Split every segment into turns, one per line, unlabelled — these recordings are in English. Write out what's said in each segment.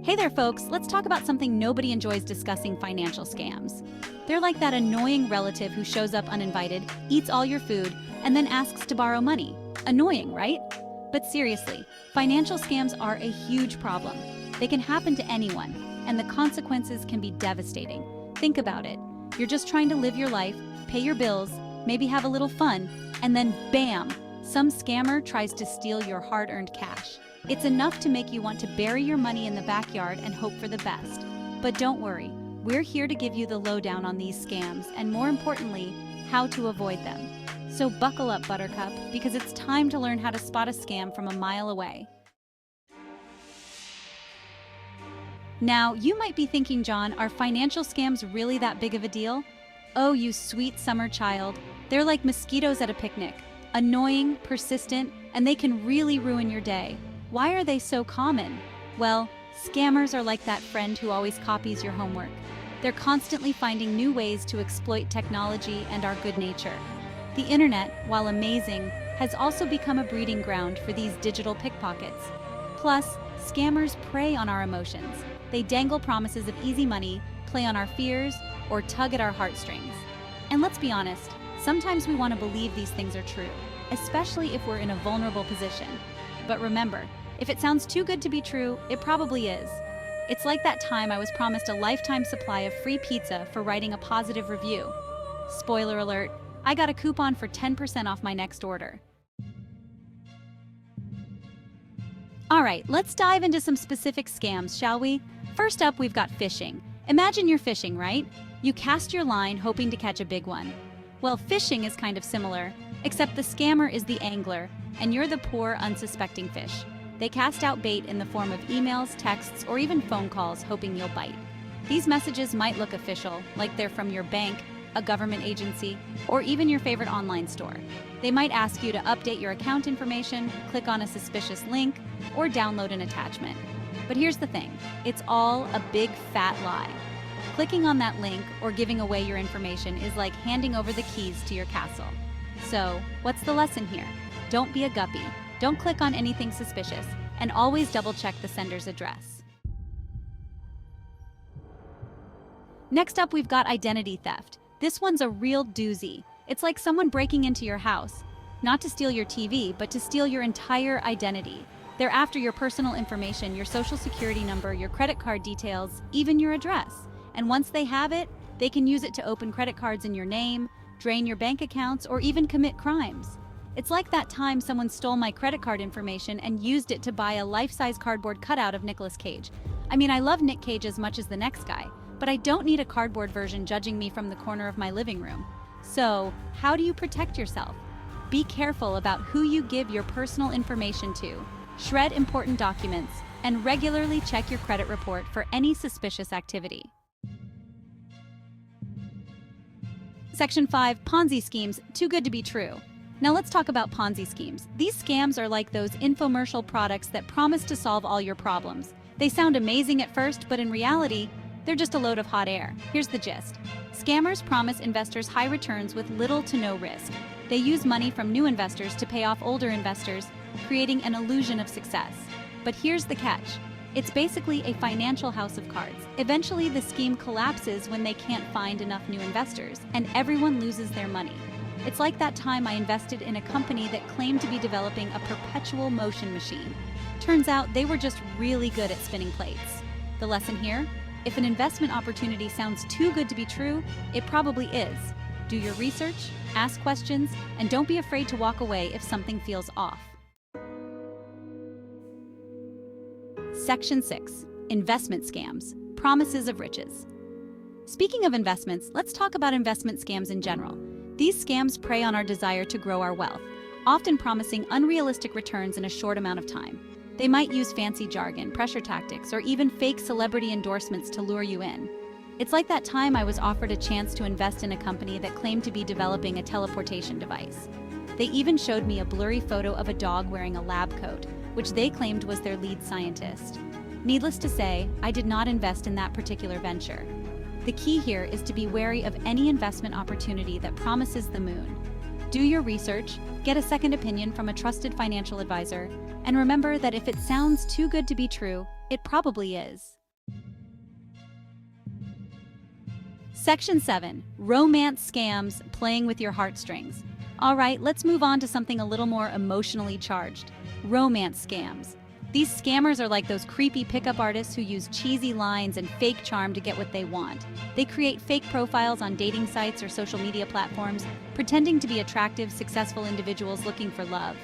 Hey there, folks. Let's talk about something nobody enjoys discussing: financial scams. They're like that annoying relative who shows up uninvited, eats all your food, and then asks to borrow money. Annoying, right? But seriously, financial scams are a huge problem. They can happen to anyone, and the consequences can be devastating. Think about it. You're just trying to live your life, pay your bills, maybe have a little fun, and then bam! Some scammer tries to steal your hard-earned cash. It's enough to make you want to bury your money in the backyard and hope for the best. But don't worry, we're here to give you the lowdown on these scams and, more importantly, how to avoid them. So buckle up, Buttercup, because it's time to learn how to spot a scam from a mile away. Now, you might be thinking, John, are financial scams really that big of a deal? Oh, you sweet summer child. They're like mosquitoes at a picnic. Annoying, persistent, and they can really ruin your day. Why are they so common? Well, scammers are like that friend who always copies your homework. They're constantly finding new ways to exploit technology and our good nature. The internet, while amazing, has also become a breeding ground for these digital pickpockets. Plus, scammers prey on our emotions. They dangle promises of easy money, play on our fears, or tug at our heartstrings. And let's be honest, sometimes we want to believe these things are true, especially if we're in a vulnerable position. But remember, if it sounds too good to be true, it probably is. It's like that time I was promised a lifetime supply of free pizza for writing a positive review. Spoiler alert, I got a coupon for 10% off my next order. Alright, let's dive into some specific scams, shall we? First up, we've got phishing. Imagine you're fishing, right? You cast your line hoping to catch a big one. Well, phishing is kind of similar, except the scammer is the angler, and you're the poor, unsuspecting fish. They cast out bait in the form of emails, texts, or even phone calls, hoping you'll bite. These messages might look official, like they're from your bank, a government agency, or even your favorite online store. They might ask you to update your account information, click on a suspicious link, or download an attachment. But here's the thing, it's all a big fat lie. Clicking on that link or giving away your information is like handing over the keys to your castle. So, what's the lesson here? Don't be a guppy. Don't click on anything suspicious, and always double-check the sender's address. Next up, we've got identity theft. This one's a real doozy. It's like someone breaking into your house, not to steal your TV, but to steal your entire identity. They're after your personal information, your social security number, your credit card details, even your address. And once they have it, they can use it to open credit cards in your name, drain your bank accounts, or even commit crimes. It's like that time someone stole my credit card information and used it to buy a life-size cardboard cutout of Nicolas Cage. I mean, I love Nick Cage as much as the next guy, but I don't need a cardboard version judging me from the corner of my living room. So, how do you protect yourself? Be careful about who you give your personal information to, shred important documents, and regularly check your credit report for any suspicious activity. Section 5, Ponzi schemes, too good to be true. Now let's talk about Ponzi schemes. These scams are like those infomercial products that promise to solve all your problems. They sound amazing at first, but in reality, they're just a load of hot air. Here's the gist. Scammers promise investors high returns with little to no risk. They use money from new investors to pay off older investors, creating an illusion of success. But here's the catch. It's basically a financial house of cards. Eventually, the scheme collapses when they can't find enough new investors, and everyone loses their money. It's like that time I invested in a company that claimed to be developing a perpetual motion machine. Turns out they were just really good at spinning plates. The lesson here? If an investment opportunity sounds too good to be true, it probably is. Do your research, ask questions, and don't be afraid to walk away if something feels off. Section 6. Investment scams. Promises of riches. Speaking of investments, let's talk about investment scams in general. These scams prey on our desire to grow our wealth, often promising unrealistic returns in a short amount of time. They might use fancy jargon, pressure tactics, or even fake celebrity endorsements to lure you in. It's like that time I was offered a chance to invest in a company that claimed to be developing a teleportation device. They even showed me a blurry photo of a dog wearing a lab coat, which they claimed was their lead scientist. Needless to say, I did not invest in that particular venture. The key here is to be wary of any investment opportunity that promises the moon. Do your research, get a second opinion from a trusted financial advisor, and remember that if it sounds too good to be true, It probably is. Section 7. Romance scams playing with your heartstrings. All right, let's move on to something a little more emotionally charged. Romance scams. These scammers are like those creepy pickup artists who use cheesy lines and fake charm to get what they want. They create fake profiles on dating sites or social media platforms, pretending to be attractive, successful individuals looking for love.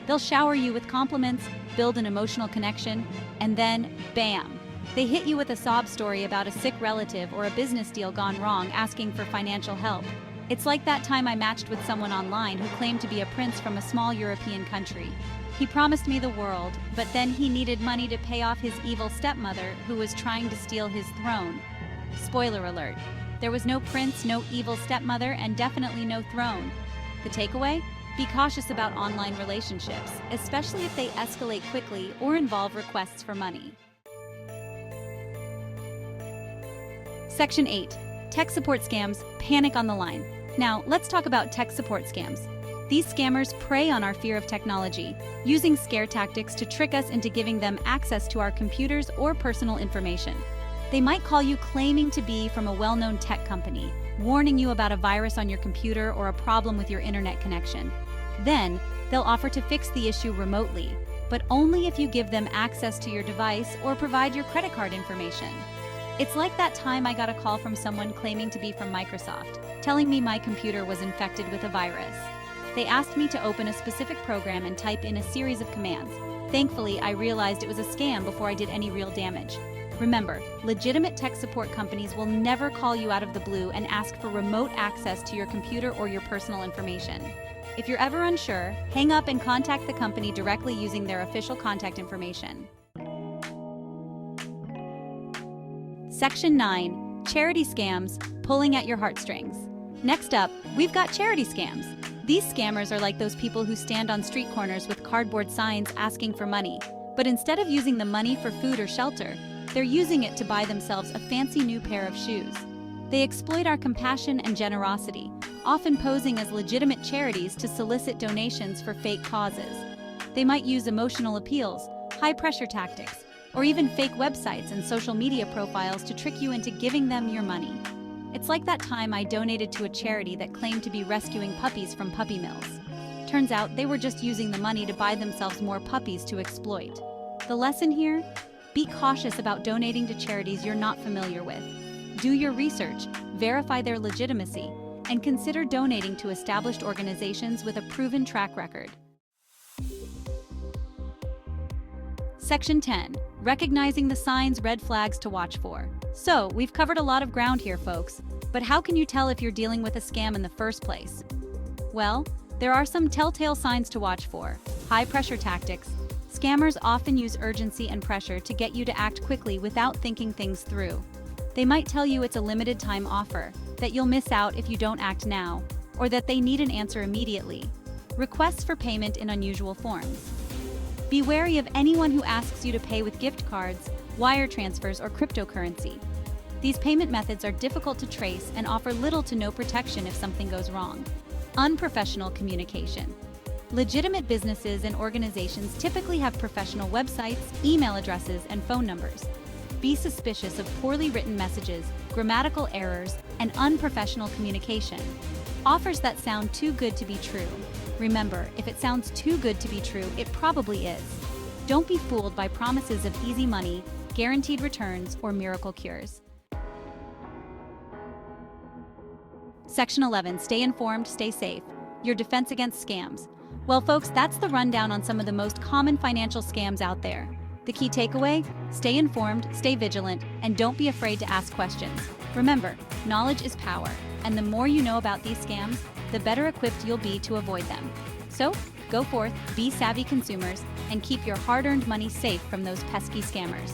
They'll shower you with compliments, build an emotional connection, and then, bam! They hit you with a sob story about a sick relative or a business deal gone wrong, asking for financial help. It's like that time I matched with someone online who claimed to be a prince from a small European country. He promised me the world, but then he needed money to pay off his evil stepmother who was trying to steal his throne. Spoiler alert, there was no prince, no evil stepmother, and definitely no throne. The takeaway? Be cautious about online relationships, especially if they escalate quickly or involve requests for money. Section 8. Tech support scams, panic on the line. Now, let's talk about tech support scams. These scammers prey on our fear of technology, using scare tactics to trick us into giving them access to our computers or personal information. They might call you claiming to be from a well-known tech company, warning you about a virus on your computer or a problem with your internet connection. Then, they'll offer to fix the issue remotely, but only if you give them access to your device or provide your credit card information. It's like that time I got a call from someone claiming to be from Microsoft, telling me my computer was infected with a virus. They asked me to open a specific program and type in a series of commands. Thankfully, I realized it was a scam before I did any real damage. Remember, legitimate tech support companies will never call you out of the blue and ask for remote access to your computer or your personal information. If you're ever unsure, hang up and contact the company directly using their official contact information. Section 9. Charity scams, pulling at your heartstrings. Next up, we've got charity scams. These scammers are like those people who stand on street corners with cardboard signs asking for money. But instead of using the money for food or shelter, they're using it to buy themselves a fancy new pair of shoes. They exploit our compassion and generosity, often posing as legitimate charities to solicit donations for fake causes. They might use emotional appeals, high-pressure tactics, or even fake websites and social media profiles to trick you into giving them your money. It's like that time I donated to a charity that claimed to be rescuing puppies from puppy mills. Turns out they were just using the money to buy themselves more puppies to exploit. The lesson here? Be cautious about donating to charities you're not familiar with. Do your research, verify their legitimacy, and consider donating to established organizations with a proven track record. Section 10. Recognizing the signs, red flags to watch for. So, we've covered a lot of ground here, folks. But how can you tell if you're dealing with a scam in the first place? Well, there are some telltale signs to watch for. High-pressure tactics. Scammers often use urgency and pressure to get you to act quickly without thinking things through. They might tell you it's a limited time offer, that you'll miss out if you don't act now, or that they need an answer immediately. Requests for payment in unusual forms. Be wary of anyone who asks you to pay with gift cards, wire transfers, or cryptocurrency. These payment methods are difficult to trace and offer little to no protection if something goes wrong. Unprofessional communication. Legitimate businesses and organizations typically have professional websites, email addresses, and phone numbers. Be suspicious of poorly written messages, grammatical errors, and unprofessional communication. Offers that sound too good to be true. Remember, if it sounds too good to be true, it probably is. Don't be fooled by promises of easy money, guaranteed returns, or miracle cures. Section 11. Stay informed, stay safe. Your defense against scams. Well, folks, that's the rundown on some of the most common financial scams out there. The key takeaway? Stay informed, stay vigilant, and don't be afraid to ask questions. Remember, knowledge is power, and the more you know about these scams, the better equipped you'll be to avoid them. So, go forth, be savvy consumers, and keep your hard-earned money safe from those pesky scammers.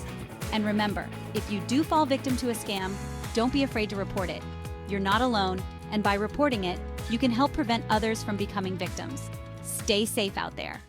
And remember, if you do fall victim to a scam, don't be afraid to report it. You're not alone, and by reporting it, you can help prevent others from becoming victims. Stay safe out there.